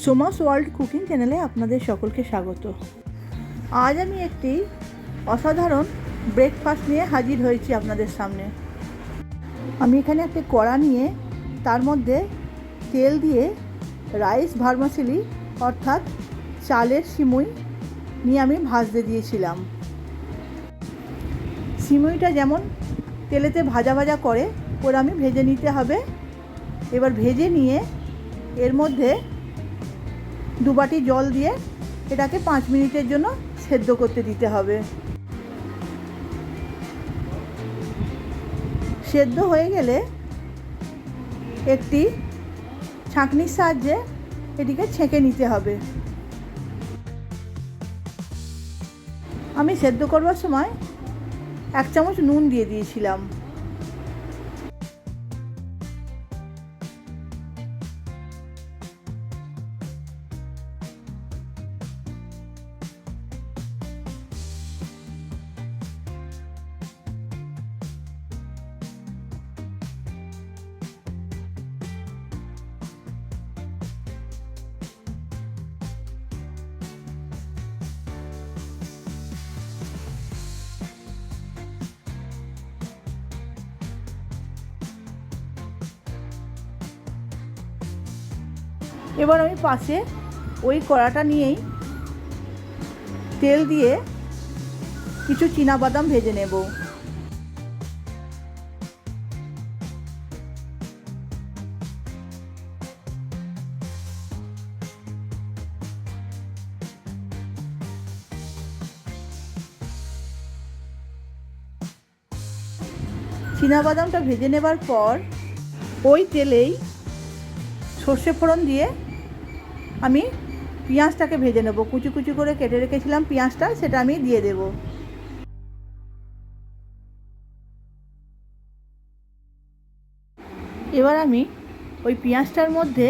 Soma's world cooking চ্যানেলে আপনাদের সকলকে স্বাগত। আজ আমি একটি অসাধারণ ব্রেকফাস্ট নিয়ে হাজির হয়েছি আপনাদের সামনে। আমি এখানে একটি কড়া নিয়ে তার মধ্যে তেল দিয়ে রাইস ভার্মাসিলি অর্থাৎ চালের সিমুই নিয়ে আমি ভাজতে দিয়েছিলাম। সিমুইটা যেমন তেলেতে ভাজা ভাজা করে আমি ভেজে নিতে হবে। এবার ভেজে নিয়ে এর মধ্যে 2 বাটি জল দিয়ে এটাকে 5 মিনিটের জন্য সেদ্ধ করতে দিতে হবে। সেদ্ধ হয়ে গেলে একটি ছাঁকনির সাহায্যে এটিকে ছেঁকে নিতে হবে। আমি সেদ্ধ করবার সময় 1 চামচ নুন দিয়ে দিয়েছিলাম। এবার আমি পাশে ওই কড়াটা নিয়েই তেল দিয়ে কিছু চীনাবাদাম ভেজে নেব। চীনাবাদামটা ভেজে নেবার পর ওই তেলেই সর্ষে ফোড়ন দিয়ে আমি পেঁয়াজটাকে ভেজে নেব। কুচি কুচি করে কেটে রেখেছিলাম পেঁয়াজটা, সেটা আমি দিয়ে দেব। এবার আমি ওই পেঁয়াজটার মধ্যে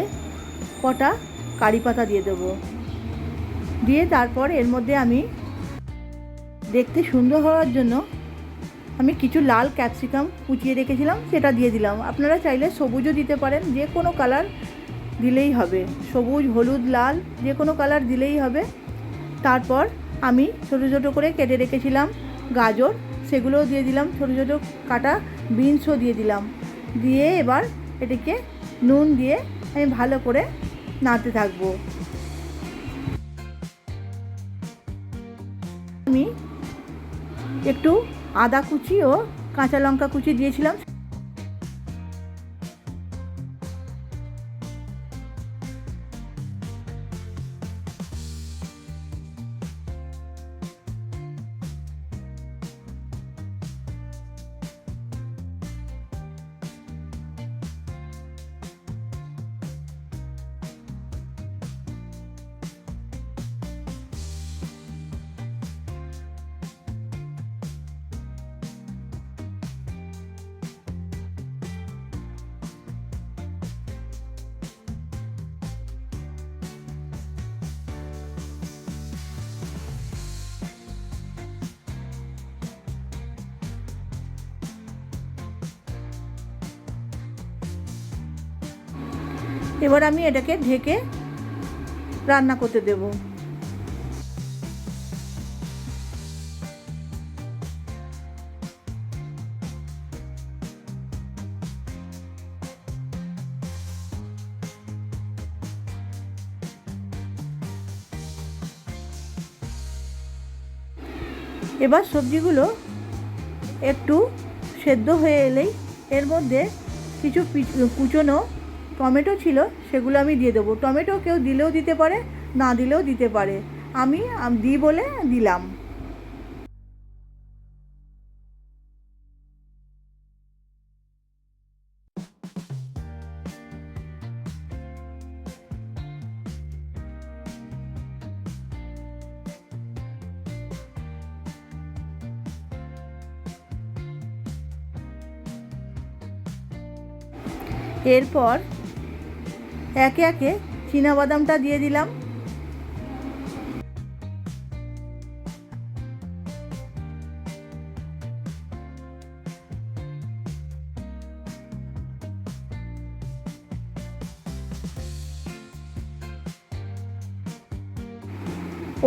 কটা কারি পাতা দিয়ে দেব। দিয়ে তারপর এর মধ্যে আমি দেখতে সুন্দর হওয়ার জন্য আমি কিছু লাল ক্যাপসিকাম কুচিয়ে রেখেছিলাম, সেটা দিয়ে দিলাম। আপনারা চাইলে সবুজও দিতে পারেন, যে কোনো কালার দিলেই হবে। সবুজ, হলুদ, লাল যে কোনো কালার দিলেই হবে। তারপর আমি ছোটো ছোটো করে কেটে রেখেছিলাম গাজর, সেগুলোও দিয়ে দিলাম। ছোটো ছোটো কাটা বিনসও দিয়ে দিলাম। দিয়ে এবার এটিকে নুন দিয়ে আমি ভালো করে নাড়তে থাকবো। আমি একটু আদা কুচি ও কাঁচা লঙ্কা কুচি দিয়েছিলাম। এবার আমি এটাকে ঢেকে রান্না করতে দেব। এবার সবজিগুলো একটু সেদ্ধ হয়ে এলেই এর মধ্যে কিছু কুচনো টমেটো ছিল, সেগুলো আমি দিয়ে দেবো। টমেটো কেউ দিলেও দিতে পারে, না দিলেও দিতে পারে। আমি দিই বলে দিলাম। এরপর একে একে চীনাবাদামটা দিয়ে দিলাম।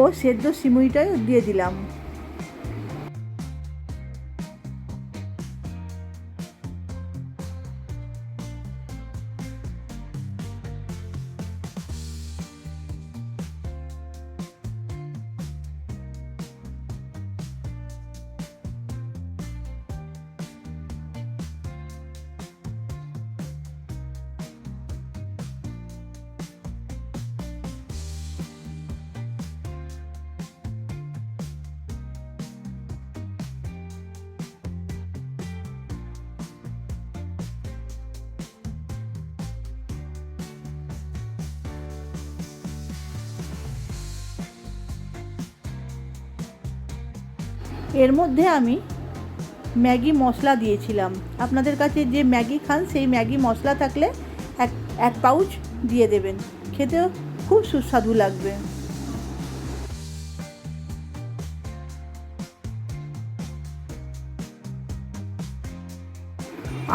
ও সেদ্ধ সিমুইটাও দিয়ে দিলাম। এর মধ্যে আমি ম্যাগি মশলা দিয়েছিলাম। আপনাদের কাছে যে ম্যাগি খান সেই ম্যাগি মশলা থাকলে এক পাউচ দিয়ে দেবেন, খেতেও খুব সুস্বাদু লাগবে।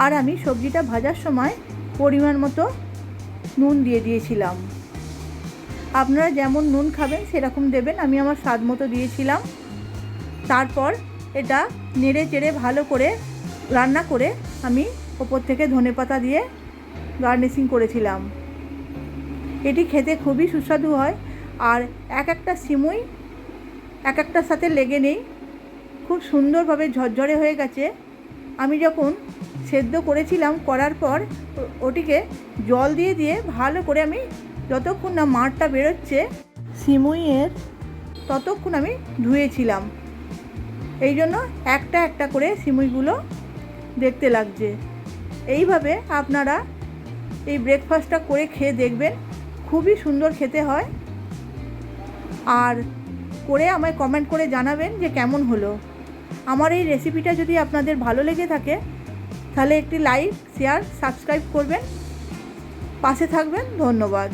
আর আমি সবজিটা ভাজার সময় পরিমাণ মতো নুন দিয়ে দিয়েছিলাম। আপনারা যেমন নুন খাবেন সেরকম দেবেন, আমি আমার স্বাদ মতো দিয়েছিলাম। তারপর এটা নেড়ে চেড়ে ভালো করে রান্না করে আমি ওপর থেকে ধনেপাতা দিয়ে গার্নিশিং করেছিলাম। এটি খেতে খুবই সুস্বাদু হয়, আর এক একটা সিমুই এক একটার সাথে লেগে নেই, খুব সুন্দরভাবে ঝরঝরে হয়ে গেছে। আমি যখন সেদ্ধ করেছিলাম, করার পর ওটিকে জল দিয়ে দিয়ে ভালো করে আমি যতক্ষণ না মাড়টা বেরোচ্ছে সিমুইয়ের ততক্ষণ আমি ধুয়েছিলাম। এই জন্য একটা একটা করে সিমুইগুলো দেখতে লাগছে। এইভাবে আপনারা এই ব্রেকফাস্টটা করে খেয়ে দেখবেন, খুবই সুন্দর খেতে হয়। আর করে আমায় কমেন্ট করে জানাবেন যে কেমন হলো। আমার এই রেসিপিটা যদি আপনাদের ভালো লেগে থাকে তাহলে একটি লাইক, শেয়ার, সাবস্ক্রাইব করবেন, পাশে থাকবেন। ধন্যবাদ।